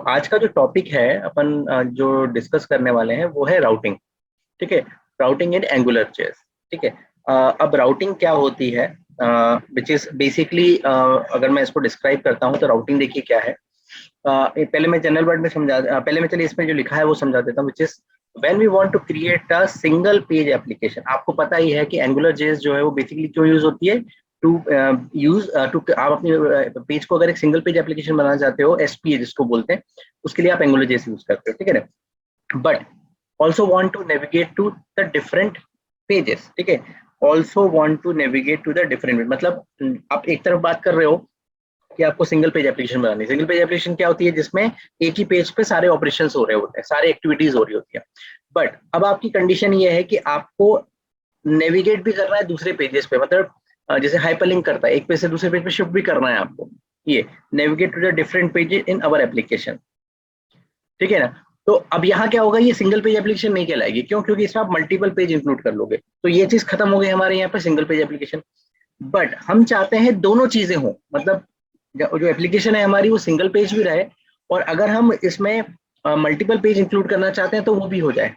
आज का जो टॉपिक है अपन जो डिस्कस करने वाले हैं वो है राउटिंग। ठीक है, राउटिंग इन एंगुलर जेएस। ठीक है, अब राउटिंग क्या होती है, विच इज बेसिकली, अगर मैं इसको डिस्क्राइब करता हूँ तो राउटिंग देखिए क्या है। पहले मैं जनरल वर्ड में समझा, पहले मैं चलिए इसमें जो लिखा है वो समझा देता हूँ, which is when we want to create a single page application. आपको पता ही है कि एंगुलर जेएस जो है वो बेसिकली क्यों यूज होती है, टू यूज टू, आप अपने पेज को अगर एक सिंगल पेज एप्लीकेशन बनाना चाहते हो, एसपीए जिसको बोलते हैं, उसके लिए आप एंगुलर जेएस यूज करते हो। ठीक है ना, but also want to navigate to the different pages. ठीक है, also want to navigate to the different, मतलब आप एक तरफ बात कर रहे हो कि आपको सिंगल पेज एप्लीकेशन बनानी है। सिंगल पेज एप्लीकेशन क्या होती है, जिसमें एक ही पेज पे सारे ऑपरेशंस हो रहे होते हैं, सारे एक्टिविटीज हो रही होती है। बट अब आपकी कंडीशन ये है कि आपको नेविगेट भी करना है दूसरे पेजेस पे, मतलब जैसे हाइपरलिंक करता है, एक पेज से दूसरे पेज पे शिफ्ट भी करना है आपको, ये navigate to the different pages in our application. ठीक है ना, तो अब यहाँ क्या होगा, ये सिंगल पेज एप्लीकेशन नहीं कहलाएगी। क्यों? क्योंकि इसमें आप मल्टीपल पेज इंक्लूड कर लोगे, तो ये चीज खत्म हो गई हमारे यहाँ पे सिंगल पेज एप्लीकेशन। बट हम चाहते हैं दोनों चीजें हों, मतलब जो एप्लीकेशन है हमारी वो सिंगल पेज भी रहे, और अगर हम इसमें मल्टीपल पेज इंक्लूड करना चाहते हैं तो वो भी हो जाए।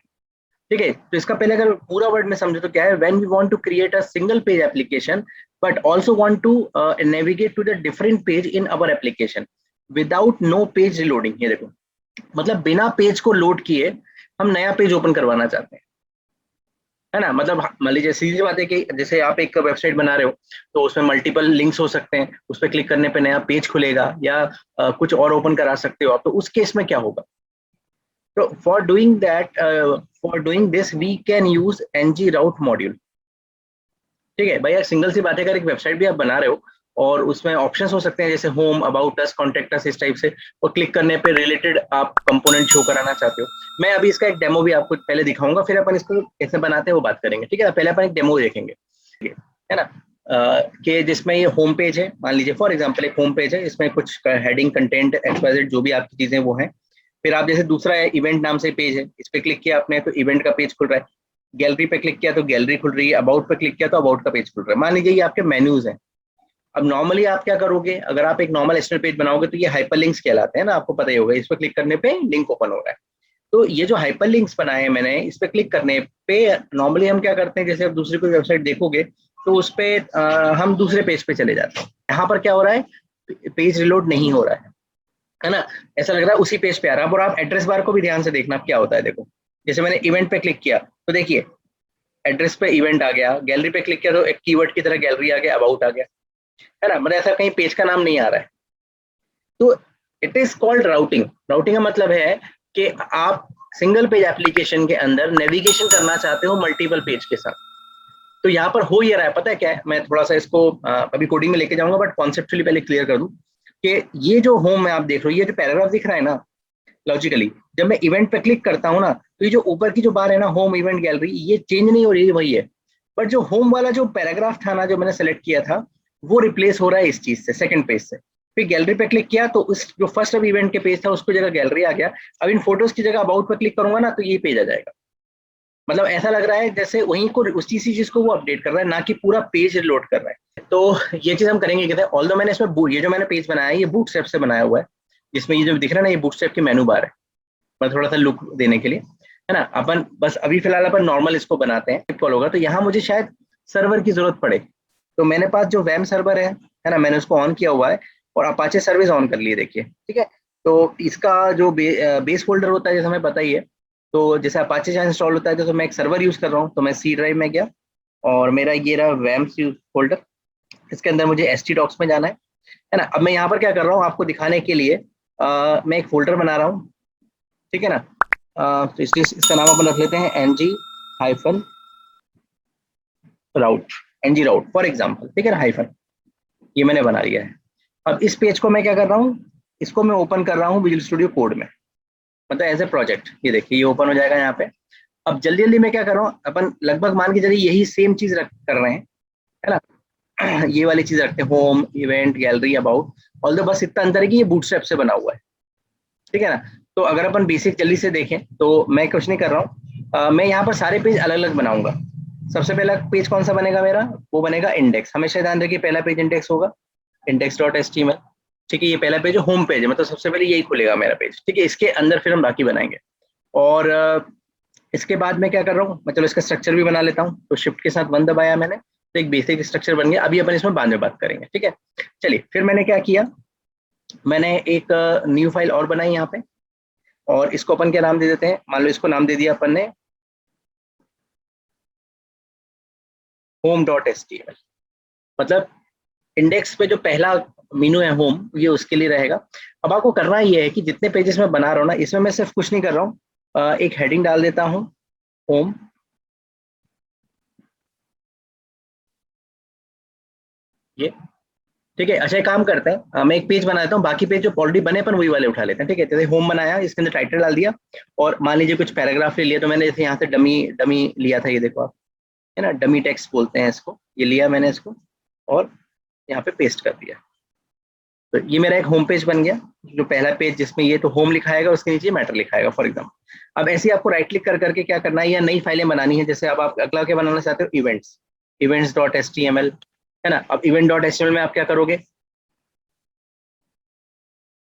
ठीक है, तो इसका पहले अगर पूरा वर्ड में समझे तो क्या है, when we want to create a single page application but also want to navigate to the different page in our application without no page reloading. ये देखो, मतलब बिना पेज को लोड किए हम नया पेज ओपन करवाना चाहते हैं, है ना। मतलब मान लीजिए सीधी बात है कि जैसे आप एक वेबसाइट बना रहे हो, तो उसमें मल्टीपल लिंक्स हो सकते हैं, उस पर क्लिक करने पे नया पेज खुलेगा, या कुछ और ओपन करा सकते हो आप, तो उस केस में क्या होगा। तो for doing that, for doing this we can use NG route module. ठीक है भैया, सिंगल सी बात है, अगर एक वेबसाइट भी आप बना रहे हो और उसमें ऑप्शंस हो सकते हैं जैसे home, about us, contact us, इस टाइप से, और क्लिक करने पे रिलेटेड आप कंपोनेंट शो कराना चाहते हो। मैं अभी इसका एक डेमो भी आपको पहले दिखाऊंगा, फिर अपन इसको कैसे बनाते हैं वो बात करेंगे। ठीक है ना, पहले अपन एक डेमो देखेंगे, है ना। कि जिसमें ये होम पेज है, मान लीजिए फॉर एग्जांपल एक होम पेज है, इसमें कुछ हेडिंग, कंटेंट, एक्सवाइजेड जो भी आपकी चीजें वो हैं। फिर आप जैसे दूसरा है इवेंट नाम से पेज है, इस पे क्लिक किया आपने तो इवेंट का पेज खुल रहा है। गैलरी पे क्लिक किया तो गैलरी खुल रही है, अबाउट पे क्लिक किया तो अबाउट का पेज खुल रहा है। मान लीजिए ये आपके मेन्यूज हैं। अब नॉर्मली आप क्या करोगे, अगर आप एक नॉर्मल एचटीएमएल पेज बनाओगे तो ये हाइपरलिंक्स कहलाते हैं ना, आपको पता ही होगा। इस पर क्लिक करने पे लिंक ओपन हो रहा है। तो ये जो हाइपरलिंक्स बनाए हैं मैंने, इस पे क्लिक करने पे नॉर्मली हम क्या करते हैं, जैसे आप दूसरी कोई वेबसाइट देखोगे तो उस पे हम दूसरे पेज पे चले जाते हैं। यहाँ पर क्या हो रहा है, पेज रिलोड नहीं हो रहा है ना, ऐसा लग रहा है उसी पेज पे आ रहा है। और आप एड्रेस बार को भी ध्यान से देखना क्या होता है। देखो, जैसे मैंने इवेंट पे क्लिक किया तो देखिए एड्रेस पे इवेंट आ गया, गैलरी पे क्लिक किया तो एक कीवर्ड की तरह गैलरी आ गया, अबाउट आ गया, है ना। मतलब ऐसा कहीं पेज का नाम नहीं आ रहा है। तो it is called routing. Routing का मतलब है कि आप सिंगल पेज एप्लीकेशन के अंदर नेविगेशन करना चाहते हो मल्टीपल पेज के साथ। तो यहाँ पर हो ये रहा है, पता है क्या है, मैं थोड़ा सा इसको अभी कोडिंग में लेके जाऊंगा, बट कॉन्सेप्चुअली पहले क्लियर कर दूं कि ये जो होम में आप देख रहे हो, ये जो पैराग्राफ दिख रहा है ना, लॉजिकली जब मैं इवेंट पे क्लिक करता हूँ ना, तो ये जो ऊपर की जो बार है ना, होम इवेंट गैलरी, ये चेंज नहीं हो रही है, वही है। बट जो होम वाला जो पैराग्राफ था ना, जो मैंने सेलेक्ट किया था, वो रिप्लेस हो रहा है इस चीज से, सेकंड पेज से। फिर गैलरी पे क्लिक किया तो उस जो फर्स्ट अब इवेंट के पेज था उसको जगह गैलरी आ गया। अब इन फोटोज की जगह अबाउट पे क्लिक करूंगा ना तो ये पेज आ जाएगा। मतलब ऐसा लग रहा है जैसे वहीं को उसी चीज को वो अपडेट कर रहा है, ना कि पूरा पेज लोड कर रहा है। तो ये चीज हम करेंगे कहते हैं। ऑल्दो मैंने इसमें ये जो मैंने पेज बनाया है ये बूटस्ट्रैप से बनाया हुआ है, जिसमें ये जो दिख रहा है ना, ये बूटस्ट्रैप की मेनू बार है, मैं थोड़ा सा लुक देने के लिए, है ना। अपन बस अभी फिलहाल अपन नॉर्मल इसको बनाते हैं, कॉल होगा तो यहाँ मुझे शायद सर्वर की जरूरत पड़े। तो मेरे पास जो वैम सर्वर है ना, मैंने उसको ऑन किया हुआ है और अपाचे सर्विस ऑन कर ली है, देखिए। ठीक है, तो इसका जो बेस फोल्डर होता है जैसे हमें पता ही है, तो जैसे अपाचे जहाँ इंस्टॉल होता है, तो मैं एक सर्वर यूज कर रहा हूँ, तो मैं सी ड्राइव में गया और मेरा ये रहा वैम फोल्डर। इसके अंदर मुझे एस टी डॉक्स में जाना है ना। अब मैं यहाँ पर क्या कर रहा हूँ आपको दिखाने के लिए, मैं एक फोल्डर बना रहा हूँ, ठीक है ना। तो इसका नाम अपन रख लेते हैं NG hyphen route, NG route for example, ठीक है ना, हाइफन। ये मैंने बना लिया है। अब इस पेज को मैं क्या कर रहा हूँ, इसको मैं ओपन कर रहा हूँ विजुअल स्टूडियो कोड में, मतलब एज ए प्रोजेक्ट। ये देखिए ये ओपन हो जाएगा यहाँ पे। अब जल्दी जल्दी मैं क्या कर रहा हूँ, अपन लगभग मान के चलिए यही सेम चीज कर रहे हैं, है ना। ये वाली चीज रखते हैं, home, event, gallery, about. Although बस इतना अंतर है कि ये बूटस्ट्रैप से बना हुआ है, ठीक है ना। तो अगर अपन बेसिक जल्दी से देखें तो मैं कुछ नहीं कर रहा हूँ, मैं यहाँ पर सारे पेज अलग अलग बनाऊंगा। सबसे पहला पेज कौन सा बनेगा मेरा, वो बनेगा इंडेक्स। हमेशा ध्यान रखिए पहला पेज इंडेक्स होगा, index.html। ठीक है, ये पहला पेज होम पेज है, मतलब सबसे पहले यही खुलेगा मेरा पेज। ठीक है, इसके अंदर फिर हम बाकी बनाएंगे। और इसके बाद मैं क्या कर रहा हूँ, मतलब इसका स्ट्रक्चर भी बना लेता हूँ। तो शिफ्ट के साथ 1 दबाया मैंने, तो एक बेसिक स्ट्रक्चर बन गया। अभी अपन इसमें बाद में बात करेंगे। ठीक है, चलिए फिर मैंने क्या किया, मैंने एक न्यू फाइल और बनाई यहाँ पे, और इसको अपन क्या नाम दे देते हैं, मान लो इसको नाम दे दिया अपन ने home.html। मतलब इंडेक्स पे जो पहला मीनू है होम, ये उसके लिए रहेगा। अब आपको करना ये है कि जितने पेजेस मैं बना रहा हूँ ना, इसमें मैं सिर्फ कुछ नहीं कर रहा हूँ, एक हेडिंग डाल देता हूँ होम, ये। ठीक है, अच्छा एक काम करते हैं, मैं एक पेज बना देता हूँ, बाकी पेज जो ऑलरेडी बने अपन वही वाले उठा लेते हैं। ठीक है, जैसे होम बनाया, इसके अंदर टाइटल डाल दिया, और मान लीजिए कुछ पैराग्राफ ले लिया, तो मैंने जैसे यहाँ से डमी डमी लिया था, ये देखो आप, है ना, डमी टेक्स्ट बोलते हैं इसको, ये लिया मैंने इसको, और यहाँ पे पेस्ट कर दिया। तो ये मेरा एक होम पेज बन गया। जो पहला पेज जिसमें ये तो होम लिखाएगा, उसके नीचे मैटर लिखाएगा फॉर एग्जाम्पल। अब ऐसे ही आपको राइट क्लिक कर करके क्या करना है, या नई फाइलें बनानी है। जैसे अब आप अगला क्या बनाना चाहते हो, इवेंट्स, इवेंट्स.html, है ना। अब इवेंट.html में आप क्या करोगे,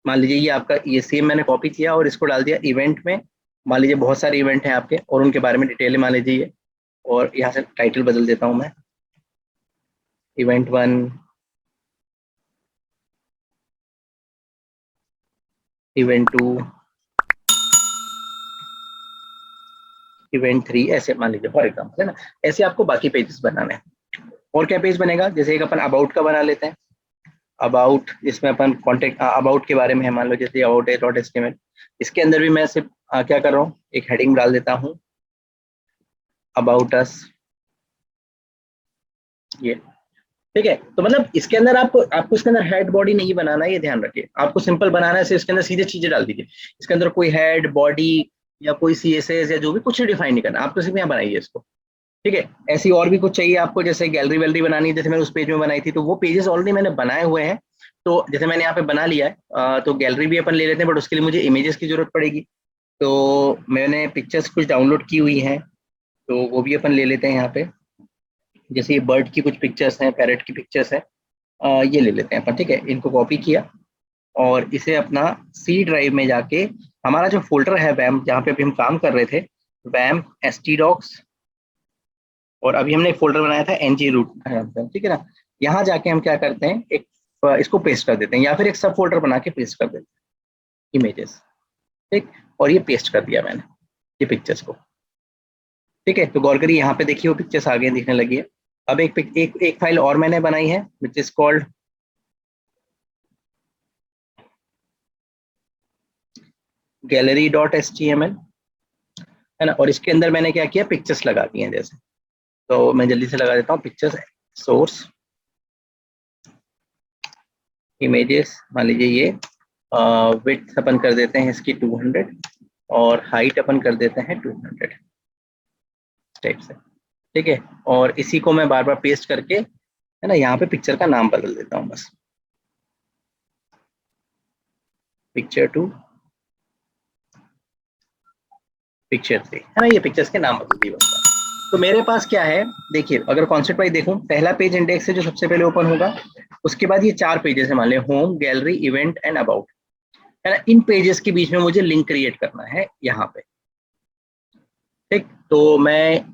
मान लीजिए ये आपका, ये सेम मैंने कॉपी किया और इसको डाल दिया इवेंट में। मान लीजिए बहुत सारे इवेंट हैं आपके, और उनके बारे में डिटेल मान लीजिए, और यहाँ से टाइटल बदल देता हूँ मैं, इवेंट 1, इवेंट 2, इवेंट 3, ऐसे मान लीजिए फॉर एग्जाम्पल, है ना। ऐसे आपको बाकी पेजेस बनाने हैं। और क्या पेज बनेगा, जैसे एक अपन अबाउट का बना लेते हैं, अबाउट, जिसमें अपन कॉन्टेक्ट अबाउट के बारे में है, मान लो जैसे अबाउट डॉट एचटीएमएल। इसके अंदर भी मैं सिर्फ क्या कर रहा हूँ, एक हेडिंग डाल देता हूँ, अबाउट अस, ये। ठीक है, तो मतलब इसके अंदर आपको इसके अंदर हेड बॉडी नहीं बनाना है, ये ध्यान रखिए। आपको सिंपल बनाना है, इसके अंदर सीधे चीजें डाल दीजिए। इसके अंदर कोई हेड बॉडी या कोई सीएसएस या जो भी, कुछ डिफाइन नहीं करना आपको, सिर्फ यहाँ बनाइए इसको। ठीक है, ऐसी और भी कुछ चाहिए आपको, जैसे गैलरी वैलरी बनानी है, जैसे मैंने उस पेज में बनाई थी, तो वो पेजेस ऑलरेडी मैंने बनाए हुए हैं। तो जैसे मैंने यहाँ पे बना लिया है, तो गैलरी भी अपन ले लेते हैं, बट उसके लिए मुझे इमेजेस की जरूरत पड़ेगी। तो मैंने पिक्चर्स कुछ डाउनलोड की हुई हैं, तो वो भी अपन ले लेते हैं यहाँ पे। जैसे ये बर्ड की कुछ पिक्चर्स हैं, पैरेट की पिक्चर्स हैं, ये ले लेते हैं अपन। ठीक है, इनको कॉपी किया, और इसे अपना सी ड्राइव में जाके, हमारा जो फोल्डर है वैम, जहाँ पे अभी हम काम कर रहे थे, वैम htdocs, और अभी हमने एक फोल्डर बनाया था एनजी रूट, ठीक है ना। यहाँ जाके हम क्या करते हैं, एक इसको पेस्ट कर देते हैं, या फिर एक सब फोल्डर बना के पेस्ट कर देते हैं, इमेजेस। ठीक, और ये पेस्ट कर दिया मैंने, ये पिक्चर्स को। ठीक है, तो गौर करिए यहाँ पे देखिए वो पिक्चर्स आगे दिखने लगी है। अब एक फाइल और मैंने बनाई है, विच इज कॉल्ड gallery.html, है ना। और इसके अंदर मैंने क्या किया, पिक्चर्स लगा दी हैं जैसे। तो मैं जल्दी से लगा देता हूँ, पिक्चर्स, सोर्स, इमेजेस, मान लीजिए ये, विड्थ अपन कर देते हैं इसकी 200, और हाइट अपन कर देते हैं 200 टाइप से। ठीक है, और इसी को मैं बार बार पेस्ट करके, है ना, यहाँ पे पिक्चर का नाम बदल देता हूँ बस, पिक्चर 2, पिक्चर 3, है ना। ये पिक्चर्स के नाम बदल दिए बस। तो मेरे पास क्या है, देखिए अगर कॉन्सेप्ट वाइज देखूं, पहला पेज इंडेक्स है जो सबसे पहले ओपन होगा। उसके बाद ये 4 पेजेस है, मान लिया home, gallery, event and about, है ना। इन पेजेस के बीच में मुझे लिंक क्रिएट करना है यहाँ पे। ठीक, तो मैं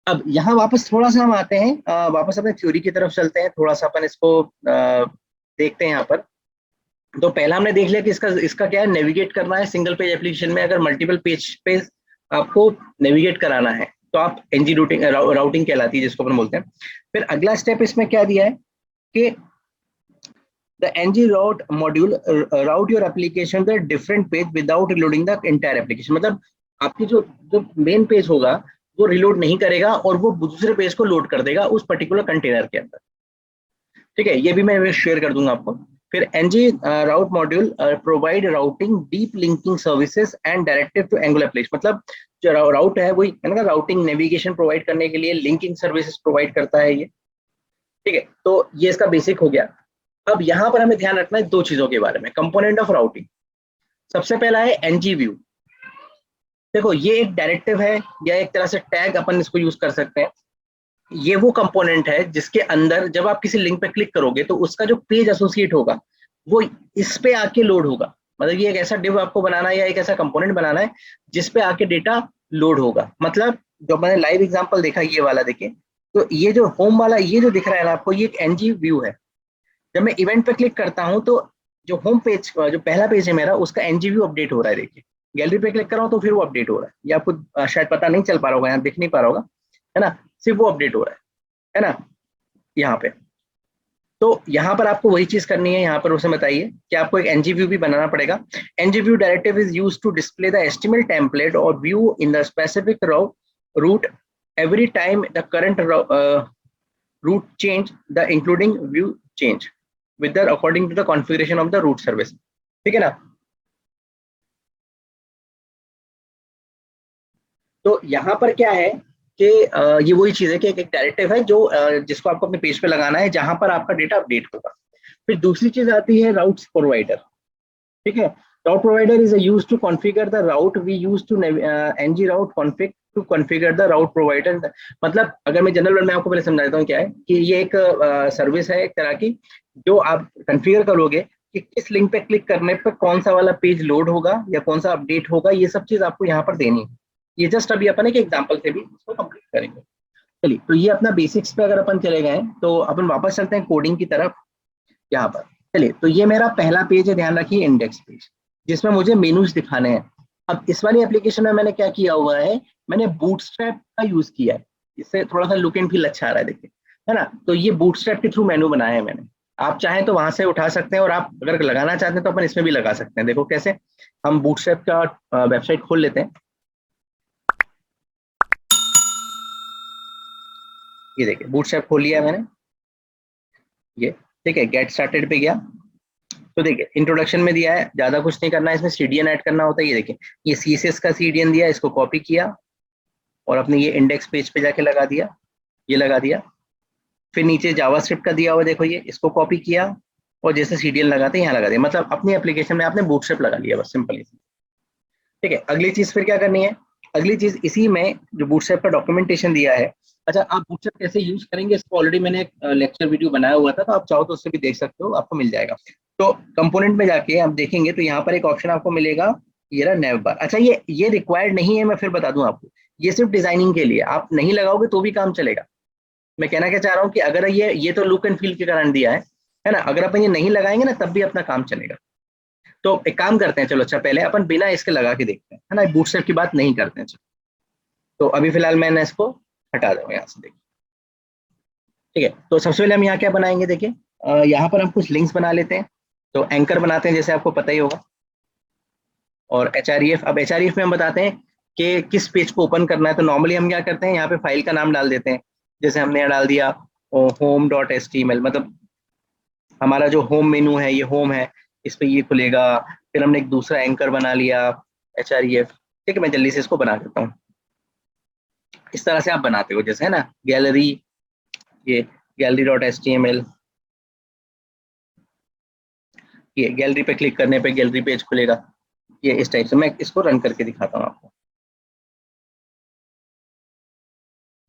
अब यहाँ वापस थोड़ा सा हम आते हैं, वापस अपने थ्योरी की तरफ चलते हैं, थोड़ा सा अपन इसको देखते हैं यहाँ पर। तो पहला हमने देख लिया कि इसका इसका क्या है, नेविगेट करना है सिंगल पेज एप्लीकेशन में। अगर मल्टीपल पेज पे आपको नेविगेट कराना है, तो आप एनजी रूटिंग, राउटिंग कहलाती है जिसको अपन बोलते हैं। फिर अगला स्टेप इसमें क्या दिया है कि the NG route module route your application the different page without reloading the entire application. मतलब आपकी जो जो मेन पेज होगा वो रिलोड नहीं करेगा, और वो दूसरे पेज को लोड कर देगा उस पर्टिकुलर कंटेनर के अंदर। ठीक है, ये भी मैं शेयर कर दूंगा आपको। फिर NG route module provide routing deep linking services and directive to Angular places. मतलब जो राउट है वही है ना, राउटिंग नेविगेशन प्रोवाइड करने के लिए लिंकिंग सर्विसेज प्रोवाइड करता है ये। ठीक है, तो ये इसका बेसिक हो गया। अब यहाँ पर हमें ध्यान रखना है 2 चीजों के बारे में, कंपोनेंट ऑफ राउटिंग। सबसे पहला है एनजी व्यू। देखो ये एक डायरेक्टिव है या एक तरह से टैग अपन इसको यूज कर सकते हैं। ये वो कंपोनेंट है जिसके अंदर जब आप किसी लिंक पे क्लिक करोगे तो उसका जो पेज एसोसिएट होगा वो इस पे आके लोड होगा। मतलब ये एक ऐसा डिव आपको बनाना है या एक ऐसा कंपोनेंट बनाना है जिस पे आके डेटा लोड होगा। मतलब जो मैंने लाइव एग्जांपल देखा ये वाला देखिए, तो ये जो होम वाला ये जो दिख रहा है ना आपको, ये एक एनजी व्यू है। जब मैं इवेंट पे क्लिक करता हूँ तो जो होम पेज जो पहला पेज है मेरा उसका एनजी व्यू अपडेट हो रहा है। देखिए गैलरी पे क्लिक कर रहा हूँ तो फिर वो अपडेट हो रहा है। ये आपको शायद पता नहीं चल पा रहा होगा, यहाँ दिख नहीं पा रहा होगा, है ना, सिर्फ वो अपडेट हो रहा है ना, यहाँ पे। तो यहाँ पर आपको वही चीज करनी है। यहाँ पर उसे बताइए कि आपको एक एनजी व्यू भी बनाना पड़ेगा। Ng view directive is used to display the HTML template और view in the specific route every time the current route change, the including view change with the according to the configuration of the root service। ठीक है ना। तो यहाँ पर क्या है कि ये वही चीज है कि एक डायरेक्टिव है जो जिसको आपको अपने पेज पे लगाना है जहां पर आपका डेटा अपडेट होगा। फिर दूसरी चीज आती है राउट्स प्रोवाइडर। ठीक है, route provider is used to configure the route we use to ng route config to configure the route provider। मतलब अगर मैं जनरल वर्ड में आपको पहले समझाता हूँ क्या है कि ये एक सर्विस है एक तरह की, जो आप कॉन्फ़िगर करोगे कि किस लिंक पे क्लिक करने पर कौन सा वाला पेज लोड होगा या कौन सा अपडेट होगा। ये सब चीज आपको यहाँ पर देनी है। ये जस्ट अभी अपन एक एग्जाम्पल से भी इसको कंप्लीट करेंगे। चलिए, तो ये अपना बेसिक्स पे अगर अपन चले गए तो अपन वापस चलते हैं कोडिंग की तरफ। यहाँ पर चलिए, तो ये मेरा पहला पेज है, ध्यान रखिए, इंडेक्स पेज, जिसमें मुझे मेनूज दिखाने हैं। अब इस वाली एप्लीकेशन में मैंने क्या किया हुआ है, मैंने बूटस्ट्रैप का यूज किया है। इससे थोड़ा सा लुक एंड फील अच्छा आ रहा है, देखिए, है ना। तो ये बूटस्ट्रैप के थ्रू मेनू बनाया है मैंने। आप चाहें तो वहां से उठा सकते हैं और आप अगर लगाना चाहते हैं तो अपन इसमें भी लगा सकते हैं। देखो कैसे, हम बूटस्ट्रैप का वेबसाइट खोल लेते हैं। ये देखिए बूटस्ट्रैप खोल लिया है मैंने, ये ठीक है। गेट स्टार्टेड पे गया तो देखिए इंट्रोडक्शन में दिया है, ज्यादा कुछ नहीं करना है, इसमें सीडीएन ऐड करना होता है। ये देखिए ये सीएसएस का सीडीएन दिया, इसको कॉपी किया और अपने ये इंडेक्स पेज पे जाके लगा दिया, ये लगा दिया। फिर नीचे जावास्क्रिप्ट का दिया हुआ देखो, ये इसको कॉपी किया और जैसे सीडीएन लगाते हैं यहाँ लगा दिया। मतलब अपनी एप्लीकेशन में आपने बूटस्ट्रैप लगा लिया, बस सिंपल। ठीक है, अगली चीज फिर क्या करनी है, अगली चीज इसी में जो बूटस्ट्रैप का डॉक्यूमेंटेशन दिया है। अच्छा, आप बूटस्ट्रैप कैसे यूज करेंगे इसको ऑलरेडी मैंने एक लेक्चर वीडियो बनाया हुआ था, तो आप चाहो तो उससे भी देख सकते हो, आपको मिल जाएगा। तो कंपोनेंट में जाके आप देखेंगे तो यहाँ पर एक ऑप्शन आपको मिलेगा, ये रहा नैव बार। अच्छा, ये रिक्वायर्ड नहीं है, मैं फिर बता दूं आपको, ये सिर्फ डिजाइनिंग के लिए, आप नहीं लगाओगे तो भी काम चलेगा। मैं कहना क्या चाह रहा हूँ कि अगर ये तो लुक एंड फील के कारण दिया है ना, अगर अपन ये नहीं लगाएंगे ना तब भी अपना काम चलेगा। तो एक काम करते हैं, चलो अच्छा पहले अपन बिना इसके लगा के देखते हैं, है ना, बूटस्ट्रैप की बात नहीं करते हैं। चलो, तो अभी फिलहाल मैंने इसको हटा दूंगा यहाँ से, देखिए। ठीक है, तो सबसे पहले हम यहाँ क्या बनाएंगे, देखिए यहाँ पर हम कुछ लिंक्स बना लेते हैं। तो एंकर बनाते हैं, जैसे आपको पता ही होगा। और एचआरईएफ, अब एचआरईएफ में हम बताते हैं कि किस पेज को ओपन करना है। तो नॉर्मली हम क्या करते हैं, यहाँ पे फाइल का नाम डाल देते हैं। जैसे हमने यहाँ डाल दिया home.html, मतलब हमारा जो होम मेनू है ये होम है, इस पे ये खुलेगा। फिर हमने एक दूसरा एंकर बना लिया एचआरईएफ। ठीक है, मैं जल्दी से इसको बना देता हूँ। इस तरह से आप बनाते हो, जैसे है ना गैलरी, ये gallery.html, ये गैलरी पे क्लिक करने पे गैलरी पेज खुलेगा। ये इस टाइप से मैं इसको रन करके दिखाता हूँ आपको।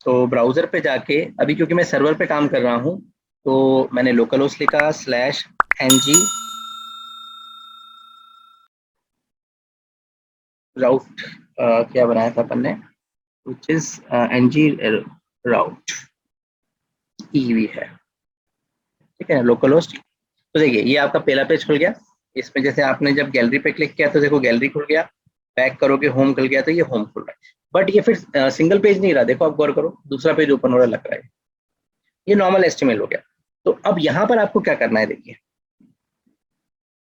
तो ब्राउजर पे जाके, अभी क्योंकि मैं सर्वर पे काम कर रहा हूँ तो मैंने लोकल होस्ट लिखा /ng राउट, क्या बनाया था अपन ने, which is ng route ev है। ठीक है, लोकल होस्ट। तो देखिए ये आपका पहला पेज खुल गया। इसमें जैसे आपने जब गैलरी पे क्लिक किया तो देखो गैलरी खुल गया, बैक करोगे होम खुल गया, तो ये होम खुल रहा है। बट ये फिर सिंगल पेज नहीं रहा, देखो आप गौर करो, दूसरा पेज ओपन हो रहा लग रहा है। ये नॉर्मल एचटीएमएल हो गया। तो अब यहाँ पर आपको क्या करना है, देखिए।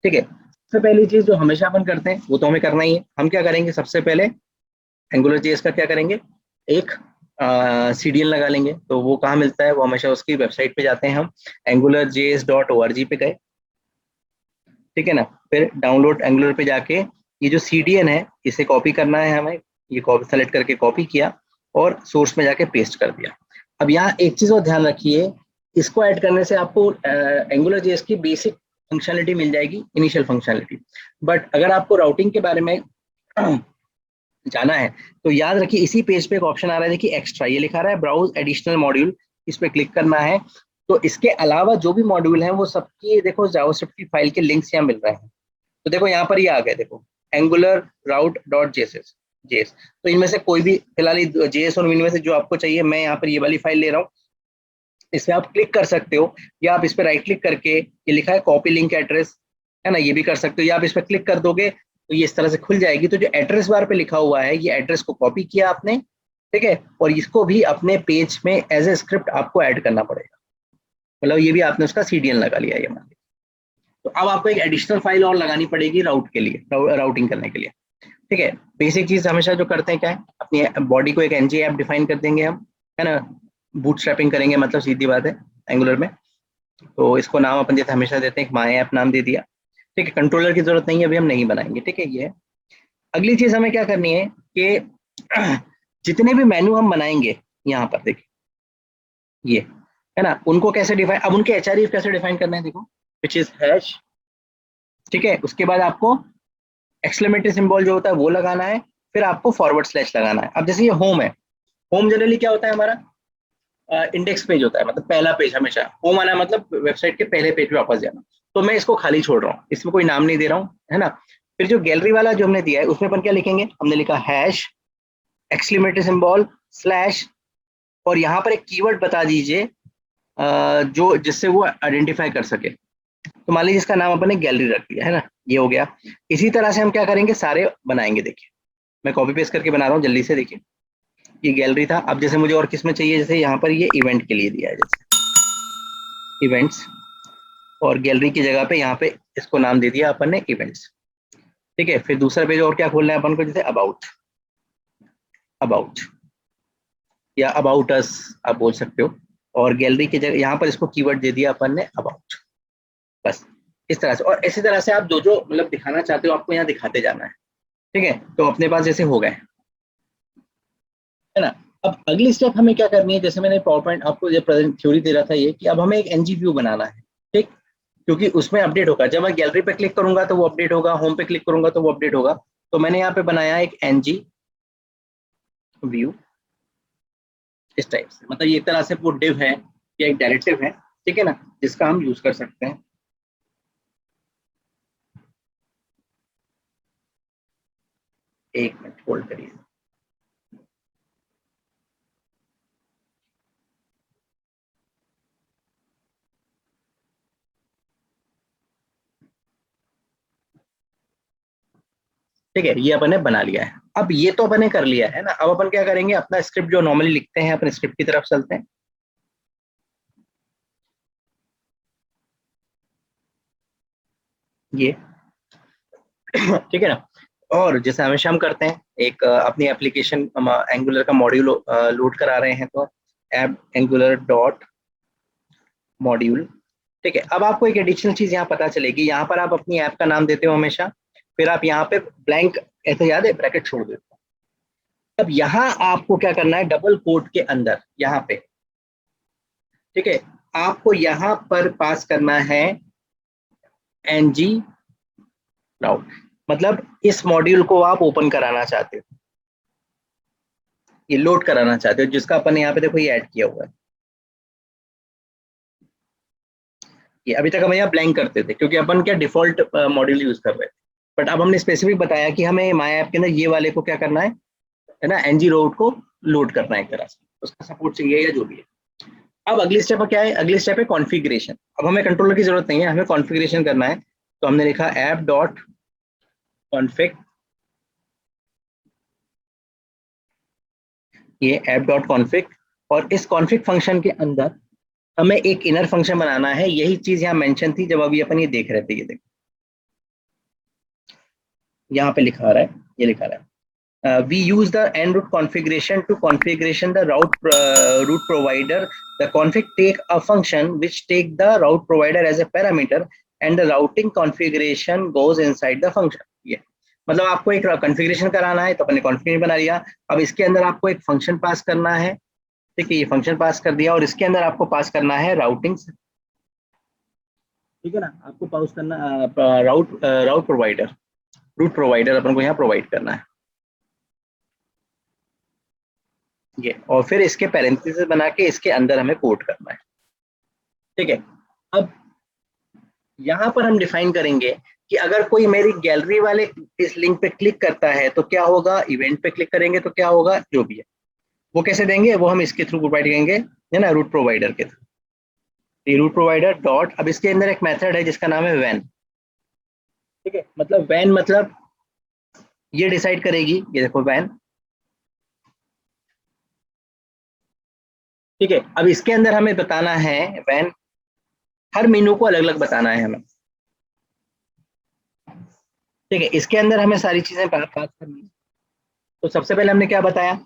ठीक है, सबसे पहली चीज जो हमेशा अपन करते हैं वो तो हमें करना ही है। हम क्या करेंगे, सबसे पहले एंगुलर जेएस का क्या करेंगे, एक सीडीएन लगा लेंगे। तो वो कहाँ मिलता है, वो हमेशा उसकी वेबसाइट पे जाते हैं हम, angularjs.org पे गए। ठीक है ना, फिर डाउनलोड एंगुलर पे जाके ये जो सीडीएन है इसे कॉपी करना है हमें। ये कॉपी सेलेक्ट करके कॉपी किया और सोर्स में जाके पेस्ट कर दिया। अब यहाँ एक चीज और ध्यान रखिए, इसको ऐड करने से आपको एंगुलर जेएस की बेसिक फंक्शनलिटी मिल जाएगी, इनिशियल फंक्शनलिटी। बट अगर आपको राउटिंग के बारे में जाना है तो याद रखिए इसी पेज पे एक ऑप्शन आ रहा है, देखिए एक्स्ट्रा, ये लिखा रहा है ब्राउज एडिशनल मॉड्यूल, इस पे क्लिक करना है। तो इसके अलावा जो भी मॉड्यूल हैं वो सबकी देखो जावास्क्रिप्ट की फाइल के लिंक्स यहाँ मिल रहे हैं। तो देखो यहाँ पर ये आ गए, देखो एंगुलर राउट डॉट जेएस जेएस। तो इनमें से कोई भी फिलहाल जेएस और इनमें से जो आपको चाहिए, मैं यहाँ पर ये वाली फाइल ले रहा हूँ, इसमें आप क्लिक कर सकते हो, या आप इस पर राइट क्लिक करके, ये लिखा है कॉपी लिंक एड्रेस, है ना, ये भी कर सकते हो, या आप इस पर क्लिक कर दोगे तो ये इस तरह से खुल जाएगी। तो जो एड्रेस बार पे लिखा हुआ है, ये एड्रेस को कॉपी किया आपने, ठीक है, और इसको भी अपने पेज में एज ए स्क्रिप्ट आपको ऐड करना पड़ेगा, मतलब ये भी आपने उसका सीडीएन लगा लिया ये मान लीजिए। तो अब आपको एक एडिशनल फाइल और लगानी पड़ेगी राउट के लिए, राउटिंग करने के लिए, ठीक है। बेसिक चीज हमेशा जो करते हैं क्या है, अपनी बॉडी को एक एनजी ऐप डिफाइन कर देंगे हम, है ना, बूटस्ट्रैपिंग करेंगे, मतलब सीधी बात है एंगुलर में। तो इसको नाम अपन जैसे हमेशा देते हैं, माई ऐप नाम दे दिया, ठीक है। कंट्रोलर की जरूरत नहीं है, अभी हम नहीं बनाएंगे, ठीक है। ये है अगली चीज हमें क्या करनी है कि जितने भी मेनू हम बनाएंगे यहाँ पर देखिए, ये है ना, उनको कैसे डिफाइन, अब उनके एचआरईएफ कैसे डिफाइन करना है, देखो विच इज हैश, ठीक है। उसके बाद आपको एक्सक्लेमेटरी सिंबल जो होता है वो लगाना है, फिर आपको फॉरवर्ड स्लैश लगाना है। अब जैसे ये होम है, होम जनरली क्या होता है हमारा, इंडेक्स पेज होता है, मतलब पहला पेज, हमेशा होम आना मतलब वेबसाइट के पहले पेज पे वापस जाना। तो मैं इसको खाली छोड़ रहा हूँ, इसमें कोई नाम नहीं दे रहा हूँ, है ना। फिर जो गैलरी वाला जो हमने दिया है उसमें अपन क्या लिखेंगे, हमने लिखा हैश एक्सक्लेमेटरी सिंबल स्लैश, और यहाँ पर एक कीवर्ड बता दीजिए जो जिससे वो आइडेंटिफाई कर सके। तो मान लीजिए इसका नाम अपन ने गैलरी रख दिया, है ना, ये हो गया। इसी तरह से हम क्या करेंगे, सारे बनाएंगे, देखिए मैं कॉपी पेस्ट करके बना रहा हूँ जल्दी से, देखिए ये गैलरी था। अब जैसे मुझे और किस में चाहिए, जैसे यहाँ पर ये इवेंट के लिए दिया है, जैसे इवेंट्स, और गैलरी की जगह पे यहाँ पे इसको नाम दे दिया अपन ने इवेंट्स, ठीक है। फिर दूसरा पेज और क्या खोलना है अपन को, जैसे अबाउट, अबाउट या अबाउट अस आप बोल सकते हो, और गैलरी की जगह यहाँ पर इसको कीवर्ड दे दिया अपन ने अबाउट, बस इस तरह से। और इसी तरह से आप जो जो मतलब दिखाना चाहते हो आपको यहाँ दिखाते जाना है, ठीक है। तो अपने पास जैसे हो गए, है ना। अब अगली स्टेप हमें क्या करनी है, जैसे मैंने पावर पॉइंट आपको ये प्रेजेंट थ्योरी दे रहा था ये, कि अब हमें एक एनजी व्यू बनाना है, ठीक, क्योंकि उसमें अपडेट होगा, जब मैं गैलरी पे क्लिक करूंगा तो वो अपडेट होगा, होम पे क्लिक करूंगा तो वो अपडेट होगा। तो मैंने यहाँ पे बनाया एक एनजी व्यू इस टाइप से, मतलब ये एक तरह से वो डिव है या एक डायरेक्टिव है, ठीक है ना, जिसका हम यूज कर सकते हैं। एक मिनट होल्ड करिए। ठीक है, ये अपन ने बना लिया है। अब ये तो अपन ने कर लिया है ना, अब अपन क्या करेंगे, अपना स्क्रिप्ट जो नॉर्मली लिखते हैं, अपने स्क्रिप्ट की तरफ चलते हैं। ये ठीक है ना। और जैसे हमेशा हम करते हैं, एक अपनी एप्लीकेशन एंगुलर का मॉड्यूल लोड करा रहे हैं, तो ऐप एंगुलर डॉट मॉड्यूल, ठीक है। अब आपको एक एडिशनल चीज यहाँ पता चलेगी, यहाँ पर आप अपनी ऐप का नाम देते हो हमेशा, फिर आप यहाँ पे ब्लैंक, ऐसे याद है, ब्रैकेट छोड़ देते हो। अब यहाँ आपको क्या करना है, डबल कोट के अंदर यहाँ पे, ठीक है, आपको यहाँ पर पास करना है एनजी राउट, मतलब इस मॉड्यूल को आप ओपन कराना चाहते हो, ये लोड कराना चाहते हो, जिसका अपन यहाँ पे देखो ये ऐड किया हुआ है। ये अभी तक हम यहाँ ब्लैंक करते थे क्योंकि अपन क्या डिफॉल्ट मॉड्यूल यूज कर रहे थे, बट अब हमने स्पेसिफिक बताया कि हमें माई ऐप के अंदर ये वाले को क्या करना है ना, एनजी रोड को लोड करना है एक तरह से, उसका सपोर्ट चाहिए या जो भी है। अब अगली स्टेप क्या है, अगली स्टेप है कॉन्फ़िगरेशन। अब हमें कंट्रोलर की जरूरत नहीं है, हमें कॉन्फ़िगरेशन करना है। तो हमने लिखा ऐप डॉट कॉन्फ़िग, ये ऐप डॉट कॉन्फ़िग, और इस कॉन्फ़िग फंक्शन के अंदर हमें एक इनर फंक्शन बनाना है। यही चीज यहाँ मेंशन थी जब अभी अपन ये देख रहे थे, ये देखो यहाँ पे लिखा रहा है, ये लिखा रहा है we use the en route configuration to configuration the route provider. The config take a function which take the route provider as a parameter and the routing configuration goes inside the function. ये मतलब आपको एक configuration कराना है, तो अपने configuration बना लिया। अब इसके अंदर आपको एक फंक्शन पास करना है, ठीक है, ये फंक्शन पास कर दिया, और इसके अंदर आपको पास करना है राउटिंग, ठीक है ना, आपको पास करना राउट प्रोवाइडर, रूट प्रोवाइडर अपन को यहाँ प्रोवाइड करना है। ये, और फिर इसके पैरेंथेसिस बना के इसके अंदर हमें कोट करना है। ठीक है, अब यहाँ पर हम डिफाइन करेंगे कि अगर कोई मेरी गैलरी वाले इस लिंक पे क्लिक करता है तो क्या होगा, इवेंट पे क्लिक करेंगे तो क्या होगा, जो भी है वो कैसे देंगे, वो हम इसके थ्रू प्रोवाइड करेंगे, है ना, रूट प्रोवाइडर के थ्रू। रूट प्रोवाइडर डॉट, अब इसके अंदर एक मेथड है जिसका नाम है वैन। ठीक है, मतलब वैन मतलब ये डिसाइड करेगी, ये देखो वैन। ठीक है, अब इसके अंदर हमें बताना है वैन, हर मेनू को अलग अलग बताना है हमें। ठीक है, इसके अंदर हमें सारी चीजें पास करनी है। तो सबसे पहले हमने क्या बताया,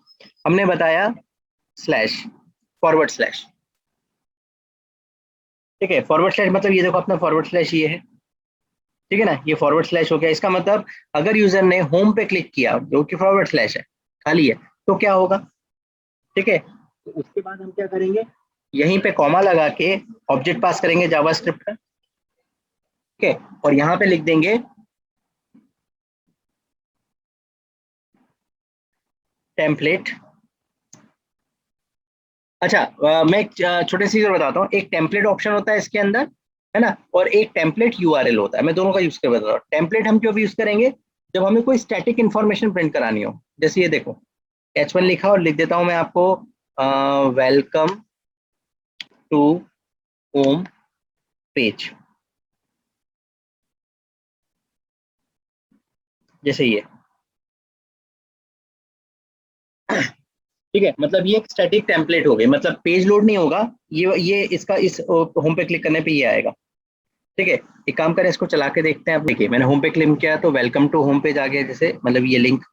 हमने बताया स्लैश, फॉरवर्ड स्लैश। ठीक है, फॉरवर्ड स्लैश मतलब ये देखो अपना फॉरवर्ड स्लैश ये है। ठीक है ना, ये फॉरवर्ड स्लैश हो गया। इसका मतलब अगर यूजर ने होम पे क्लिक किया जो कि फॉरवर्ड स्लैश है, खाली है, तो क्या होगा। ठीक है, तो उसके बाद हम क्या करेंगे, यहीं पे कॉमा लगा के ऑब्जेक्ट पास करेंगे जावास्क्रिप्ट का। ठीक है, और यहाँ पे लिख देंगे टेम्पलेट। अच्छा, मैं एक छोटी सी चीज बताता हूँ, एक टेम्पलेट ऑप्शन होता है इसके अंदर, है ना, और एक टेम्पलेट यूआरएल होता है। मैं दोनों का यूज कर बता रहा हूँ। टेम्पलेट हम क्यों यूज करेंगे, जब हमें कोई स्टैटिक इन्फॉर्मेशन प्रिंट करानी हो, जैसे ये देखो H1 लिखा और लिख देता हूँ मैं आपको वेलकम टू होम पेज, जैसे ये। ठीक है, मतलब ये एक स्टैटिक टेम्पलेट हो गई, मतलब पेज लोड नहीं होगा, ये इसका इस होम पे क्लिक करने पे ये आएगा। ठीक है, एक काम करें, इसको चला के देखते हैं। अब देखिए मैंने होम पे क्लिक किया तो वेलकम टू होम पेज आ गया, जैसे मतलब ये लिंक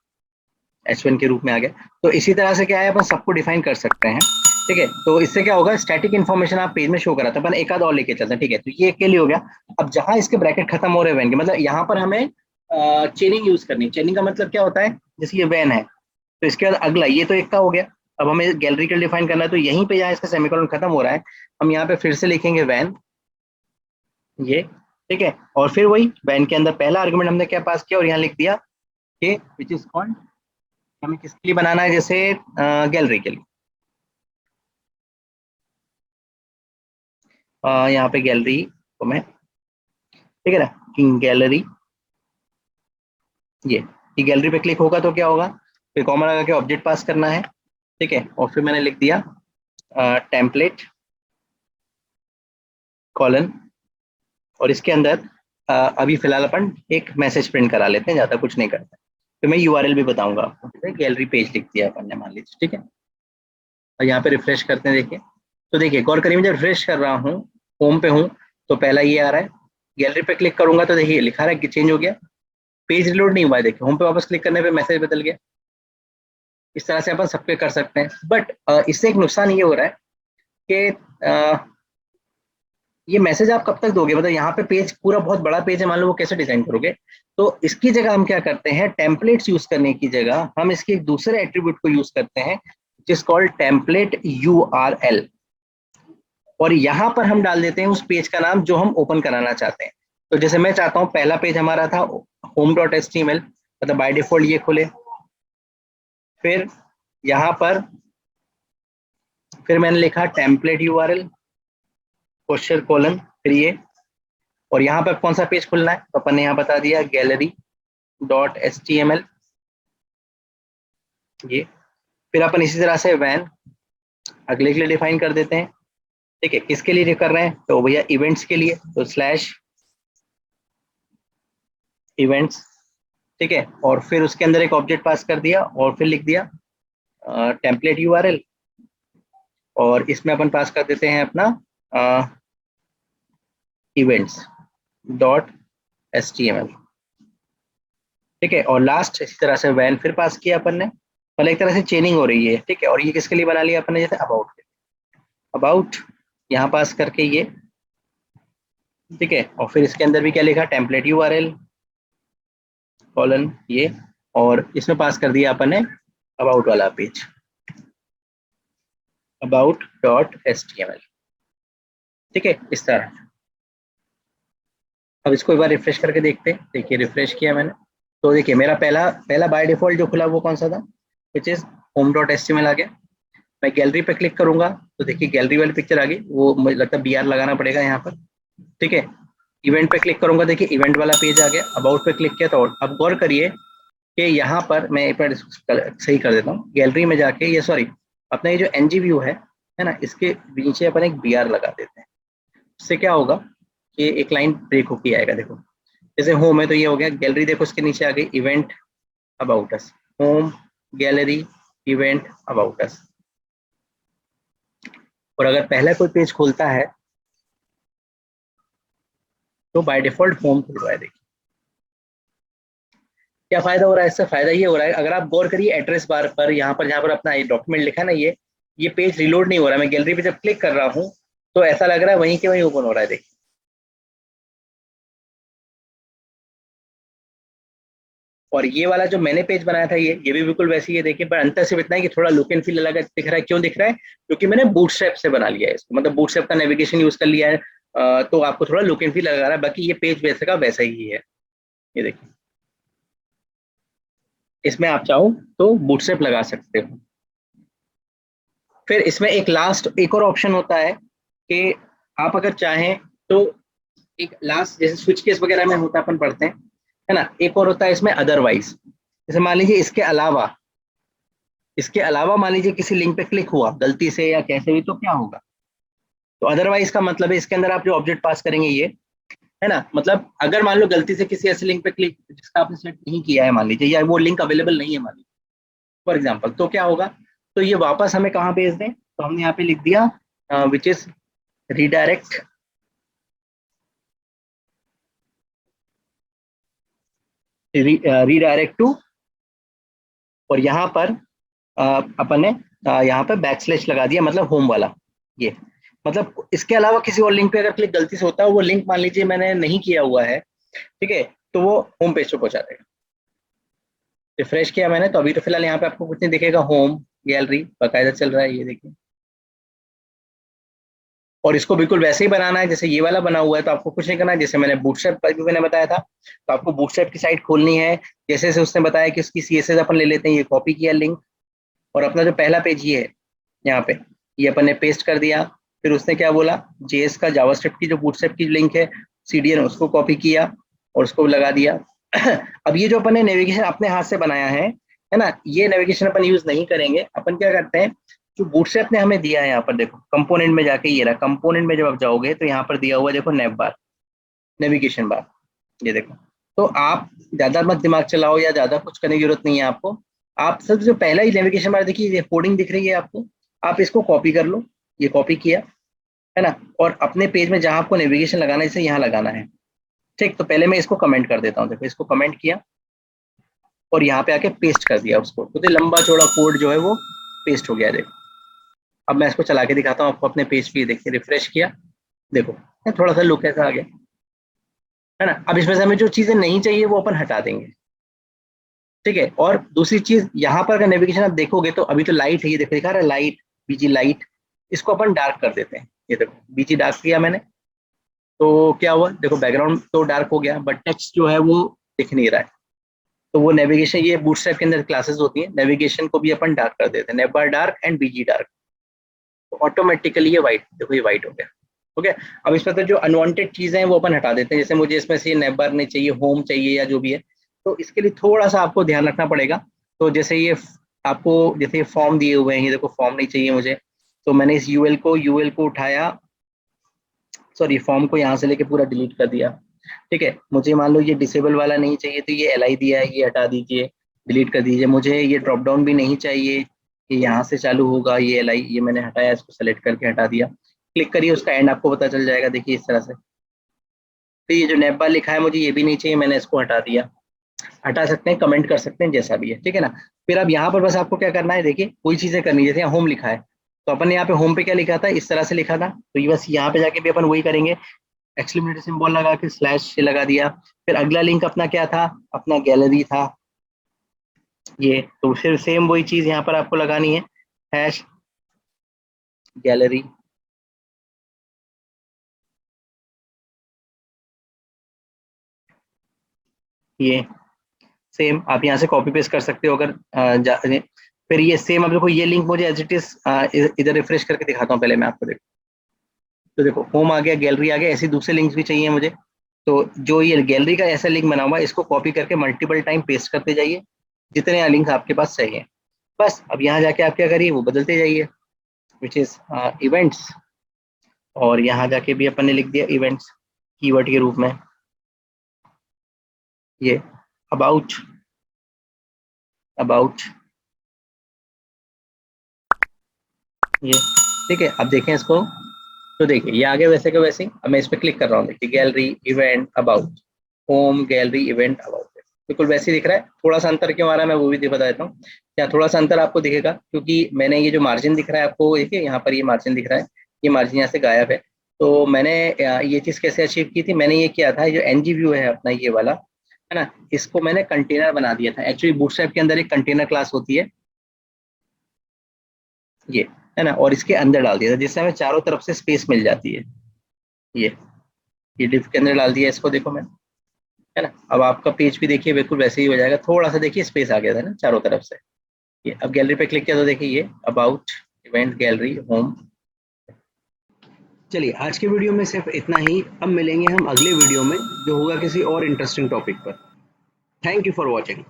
H1 के रूप में आ गया। तो इसी तरह से क्या है, अपन सबको डिफाइन कर सकते हैं। ठीक है, तो इससे क्या होगा, स्टैटिक इन्फॉर्मेशन आप पेज में शो करा था, अपन एक आध और लेके चलते हैं। ठीक है, तो ये के लिए हो गया। अब जहां इसके ब्रैकेट खत्म हो रहे हैं वैन के, मतलब यहाँ पर हमें चेनिंग यूज करनी। चेनिंग का मतलब क्या होता है, जैसे ये वैन है तो इसके बाद अगला ये तो एक का हो गया। अब हमें गैलरी का डिफाइन करना है, तो यहीं पे जहाँ इसका सेमीकोलन खत्म हो रहा है, हम यहाँ पे फिर से लिखेंगे वैन, ये। ठीक है, और फिर वही वैन के अंदर पहला आर्गुमेंट हमने क्या पास किया और यहाँ लिख दिया कि विच इज कॉल्ड, हमें किसके लिए बनाना है, जैसे गैलरी के लिए। यहाँ पे गैलरी को मैं, ठीक है ना, गैलरी, ये गैलरी पे क्लिक होगा तो क्या होगा, फिर कॉमा लगा के ऑब्जेक्ट पास करना है। ठीक है, और फिर मैंने लिख दिया टेम्पलेट कॉलन, और इसके अंदर अभी फिलहाल अपन एक मैसेज प्रिंट करा लेते हैं, ज्यादा कुछ नहीं करते। तो मैं यूआरएल भी बताऊंगा आपको, गैलरी पेज लिख दिया अपन ने मान लीजिए। ठीक है, और यहाँ पे रिफ्रेश करते हैं, देखिए। तो देखिए गौर करिए, मैं जब रिफ्रेश कर रहा हूँ, होम पे हूँ, तो पहला ये आ रहा है। गैलरी पे क्लिक करूंगा तो देखिए लिखा रहा है कि चेंज हो गया, पेज रिलोड नहीं हुआ है। देखिए होम पे वापस क्लिक करने पे मैसेज बदल गया। इस तरह से अपन सब पे कर सकते हैं, बट इससे एक नुकसान ये हो रहा है कि ये मैसेज आप कब तक दोगे, मतलब यहाँ पे पेज पूरा बहुत बड़ा पेज है, मान लो, वो कैसे डिजाइन करोगे। तो इसकी जगह हम क्या करते हैं, टेम्पलेट्स यूज करने की जगह हम इसके एक दूसरे एट्रीब्यूट को यूज करते हैं, जिस कॉल्ड टेम्पलेट यूआरएल। और यहाँ पर हम डाल देते हैं उस पेज का नाम जो हम ओपन कराना चाहते हैं। तो जैसे मैं चाहता हूँ पहला पेज हमारा था home.html, मतलब बाय डिफॉल्ट ये खुले। फिर यहाँ पर फिर मैंने लिखा टेम्पलेट यूआरएल क्वेश्चन कोलन, फिर ये, और यहाँ पर कौन सा पेज खुलना है, तो अपन ने यहाँ बता दिया गैलरी डॉट HTML, ये। फिर अपन इसी तरह से वैन अगले के लिए डिफाइन कर देते हैं। ठीक है, किसके लिए कर रहे हैं, तो भैया इवेंट्स के लिए, तो स्लैश इवेंट्स। ठीक है, और फिर उसके अंदर एक ऑब्जेक्ट पास कर दिया और फिर लिख दिया टेम्पलेट यूआरएल, और इसमें अपन पास कर देते हैं अपना इवेंट्स डॉट HTML। ठीक है, और लास्ट इसी तरह से वैन फिर पास किया अपन ने, मतलब एक तरह से चेनिंग हो रही है। ठीक है, और ये किसके लिए बना लिया अपन ने, जैसे अबाउट, अबाउट यहाँ पास करके ये। ठीक है, और फिर इसके अंदर भी क्या लिखा, टेम्पलेट यूआरएल कॉलन ये, और इसमें पास कर दिया अपन ने अबाउट वाला पेज, अबाउट डॉट HTML। ठीक है, इस तरह। अब इसको एक बार रिफ्रेश करके देखते हैं। देखिए रिफ्रेश किया मैंने, तो देखिए मेरा पहला पहला बाय डिफॉल्ट जो खुला वो कौन सा था, which is home dot HTML आ गया। मैं गैलरी पे क्लिक करूंगा तो देखिए गैलरी वाली पिक्चर आ गई, वो मुझे लगता है BR लगाना पड़ेगा यहाँ पर, ठीक है। इवेंट पे क्लिक करूंगा, देखिए इवेंट वाला पेज आ गया। अबाउट पे क्लिक किया तो अब गौर करिए कि यहाँ पर मैं एक बार सही कर देता हूँ, गैलरी में जाके ये सॉरी अपना ये जो NG व्यू है ना, इसके नीचे अपन एक BR लगा देते हैं। इससे क्या होगा कि एक लाइन ब्रेक होके आएगा। देखो जैसे होम है तो ये हो गया, गैलरी देखो इसके नीचे आ गई event about us, home gallery event about us. और अगर पहला कोई पेज खोलता है तो बाय डिफॉल्ट होम खुल रहा है। देखिए क्या फायदा हो रहा है इससे, फायदा ये हो रहा है, अगर आप गौर करिए एड्रेस बार पर यहाँ पर जहाँ पर अपना डॉक्यूमेंट लिखा है ना, ये पेज रिलोड नहीं हो रहा है। मैं गैलरी पे जब क्लिक कर रहा हूँ तो ऐसा लग रहा है वहीं के वहीं ओपन हो रहा है। देखिए और ये वाला जो मैंने पेज बनाया था ये भी बिल्कुल वैसे ही है। देखिए पर अंतर सिर्फ इतना है कि थोड़ा लुक एंड फील अलग दिख रहा है। क्यों दिख रहा है? क्योंकि मैंने बूटस्ट्रैप से बना लिया है इसको, मतलब बूटस्ट्रैप का नेविगेशन यूज कर लिया है। तो आपको थोड़ा लुक एंड फील लग रहा है, बाकी ये पेज वैसे का वैसा ही है। ये देखिए इसमें आप चाहो तो बूटस्ट्रैप लगा सकते हो। फिर इसमें एक लास्ट एक और ऑप्शन होता है कि आप अगर चाहें तो एक लास्ट जैसे स्विच केस वगैरह में होता है अपन पढ़ते हैं, है ना, एक और होता है इसमें अदरवाइज। जैसे मान लीजिए इसके अलावा मान लीजिए किसी लिंक पे क्लिक हुआ गलती से या कैसे भी, तो क्या होगा? तो अदरवाइज का मतलब है इसके अंदर आप जो ऑब्जेक्ट पास करेंगे ये, है ना, मतलब अगर मान लो गलती से किसी ऐसे लिंक पे क्लिक जिसका आपने सेट नहीं किया है मान लीजिए, या वो लिंक अवेलेबल नहीं है मान लीजिए फॉर एग्जाम्पल, तो क्या होगा? तो ये वापस हमें कहाँ भेज दें? तो हमने यहाँ पे लिख दिया which is redirect redirect to, और यहाँ पर अपन ने यहाँ पे बैकस्लैश लगा दिया, मतलब होम वाला। ये मतलब इसके अलावा किसी और लिंक पे अगर क्लिक गलती से होता है, वो लिंक मान लीजिए मैंने नहीं किया हुआ है, ठीक है, तो वो होम पेज पे पहुंचा देगा। रिफ्रेश किया मैंने तो अभी तो फिलहाल यहाँ पे आपको कुछ नहीं दिखेगा, होम गैलरी बाकायदा चल रहा है, ये देखिए। और इसको बिल्कुल वैसे ही बनाना है जैसे ये वाला बना हुआ है, तो आपको कुछ नहीं करना है। जैसे मैंने बूटस्ट्रैप का भी मैंने बताया था, तो आपको बूटस्ट्रैप की साइट खोलनी है। जैसे जैसे उसने बताया कि उसकी CSS अपन ले लेते हैं, ये कॉपी किया लिंक, और अपना जो पहला पेज ये है यहाँ पे, ये अपन ने पेस्ट कर दिया। फिर उसने क्या बोला, JS का जावास्क्रिप्ट की जो बूटस्ट्रैप की लिंक है CDN, उसको कॉपी किया और उसको लगा दिया। अब ये जो अपन ने नेविगेशन अपने हाथ से बनाया है ना, ये नेविगेशन अपन यूज नहीं करेंगे। अपन क्या करते हैं, जो बूटस्ट्रैप ने हमें दिया है यहाँ पर देखो कंपोनेंट में जाके, ये रहा कंपोनेंट में जब आप जाओगे तो यहाँ पर दिया हुआ है देखो नेव बार, नेविगेशन बार, ये देखो। तो आप ज्यादा मत दिमाग चलाओ या ज्यादा कुछ करने की जरूरत नहीं है आपको। आप सब जो पहला ही नेविगेशन बार देखिए, ये कोडिंग दिख रही है आपको, आप इसको कॉपी कर लो, ये कॉपी किया, है ना, और अपने पेज में जहां आपको नेविगेशन लगाना है जैसे यहाँ लगाना है, ठीक। तो पहले मैं इसको कमेंट कर देता हूँ, देखो इसको कमेंट किया और यहाँ पे आके पेस्ट कर दिया उसको, तो ये लंबा चौड़ा कोड जो है वो पेस्ट हो गया। देखो अब मैं इसको चला के दिखाता हूँ आपको अपने पेज पे, देखिए रिफ्रेश किया, देखो थोड़ा सा लुक ऐसा आ गया, है ना। अब इसमें से हमें जो चीजें नहीं चाहिए वो अपन हटा देंगे, ठीक है। और दूसरी चीज यहाँ पर अगर नेविगेशन आप देखोगे तो अभी तो लाइट है, ये देखो दिखा रहा है लाइट, BG लाइट, इसको अपन डार्क कर देते हैं। ये देखो BG डार्क किया मैंने, तो क्या हुआ देखो बैकग्राउंड तो डार्क हो गया बट टेक्स्ट जो है वो दिख नहीं रहा है। तो वो नेविगेशन, ये बूटस्ट्रैप के अंदर क्लासेस होती है, नेविगेशन को भी अपन डार्क कर देते हैं, नेव बार डार्क एंड BG डार्क, तो ऑटोमेटिकली ये वाइट, देखो ये वाइट हो गया। ओके, अब इसमें तो जो अनवांटेड चीजें हैं वो अपन हटा देते हैं, जैसे मुझे इसमें से नेव बार नहीं चाहिए, होम चाहिए या जो भी है, तो इसके लिए थोड़ा सा आपको ध्यान रखना पड़ेगा। तो जैसे ये आपको जैसे फॉर्म दिए हुए हैं, ये देखो फॉर्म नहीं चाहिए मुझे, तो मैंने इस यूएल को उठाया, सॉरी फॉर्म को यहाँ से लेके पूरा डिलीट कर दिया, ठीक है। मुझे मान लो ये डिसेबल वाला नहीं चाहिए तो ये LI दिया है, ये हटा दीजिए, डिलीट कर दीजिए। मुझे ये ड्रॉप डाउन भी नहीं चाहिए कि यहाँ से चालू होगा, ये LI, ये मैंने हटाया, इसको सेलेक्ट करके हटा दिया। क्लिक करिए, उसका एंड आपको पता चल जाएगा, देखिए इस तरह से। तो ये जो नेपाल लिखा है मुझे ये भी नहीं चाहिए, मैंने इसको हटा दिया। हटा सकते हैं, कमेंट कर सकते हैं, जैसा भी है, ठीक है ना। फिर अब यहाँ पर बस आपको क्या करना है, देखिए कोई चीजें करनी है, जैसे यहाँ होम लिखा है, तो अपन ने यहाँ पे होम पे क्या लिखा था, इस तरह से लिखा था, तो ये बस यहाँ पे जाके भी अपन वही करेंगे, एक्सक्लेमेटरी सिंबल लगा के स्लैश से लगा दिया। फिर अगला लिंक अपना क्या था, अपना गैलरी था ये, तो फिर सेम वही चीज यहाँ पर आपको लगानी है, हैश गैलरी, ये सेम आप यहाँ से कॉपी पेस्ट कर सकते हो अगर फिर ये सेम, अब देखो ये लिंक मुझे एज इट इज इधर रिफ्रेश करके दिखाता हूँ पहले मैं आपको। देखो तो देखो होम आ गया, गैलरी आ गया, ऐसे दूसरे लिंक्स भी चाहिए मुझे। तो जो ये गैलरी का ऐसा लिंक बना हुआ है, इसको कॉपी करके मल्टीपल टाइम पेस्ट करते जाइए, जितने लिंक आपके पास चाहिए। बस अब यहाँ जाके आप क्या करिए, वो बदलते जाइए, विच इज इवेंट्स। और यहाँ जाके भी अपन ने लिख दिया इवेंट्स कीवर्ड के रूप में, ये अबाउट, अबाउट ये, ठीक है। अब देखें इसको, तो देखिए ये आगे वैसे के वैसे ही। अब मैं इस पर क्लिक कर रहा हूँ, देखिए gallery, event, about, home, gallery, event, about, बिल्कुल वैसे ही दिख रहा है। थोड़ा सा अंतर क्यों आ रहा है मैं वो भी बता देता हूँ। क्या थोड़ा सा अंतर आपको दिखेगा, क्योंकि मैंने ये जो मार्जिन दिख रहा है आपको, देखिए यहाँ पर ये मार्जिन दिख रहा है, ये मार्जिन यहाँ से गायब है। तो मैंने ये चीज़ कैसे अचीव की थी, मैंने ये किया था, जो एनजी व्यू है अपना ये वाला, है ना, इसको मैंने कंटेनर बना दिया था। एक्चुअली बूटस्ट्रैप के अंदर एक कंटेनर क्लास होती है ये, है ना, और इसके अंदर डाल दिया था, जिससे हमें चारों तरफ से स्पेस मिल जाती है। ये डिफ के अंदर डाल दिया इसको, देखो मैंने, है ना। अब आपका पेज भी देखिए बिल्कुल वैसे ही हो जाएगा, थोड़ा सा देखिए स्पेस आ गया था ना चारों तरफ से। ये अब गैलरी पे क्लिक किया तो देखिए ये अबाउट, इवेंट, गैलरी, होम। चलिए आज के वीडियो में सिर्फ इतना ही। अब मिलेंगे हम अगले वीडियो में, जो होगा किसी और इंटरेस्टिंग टॉपिक पर। Thank you for watching.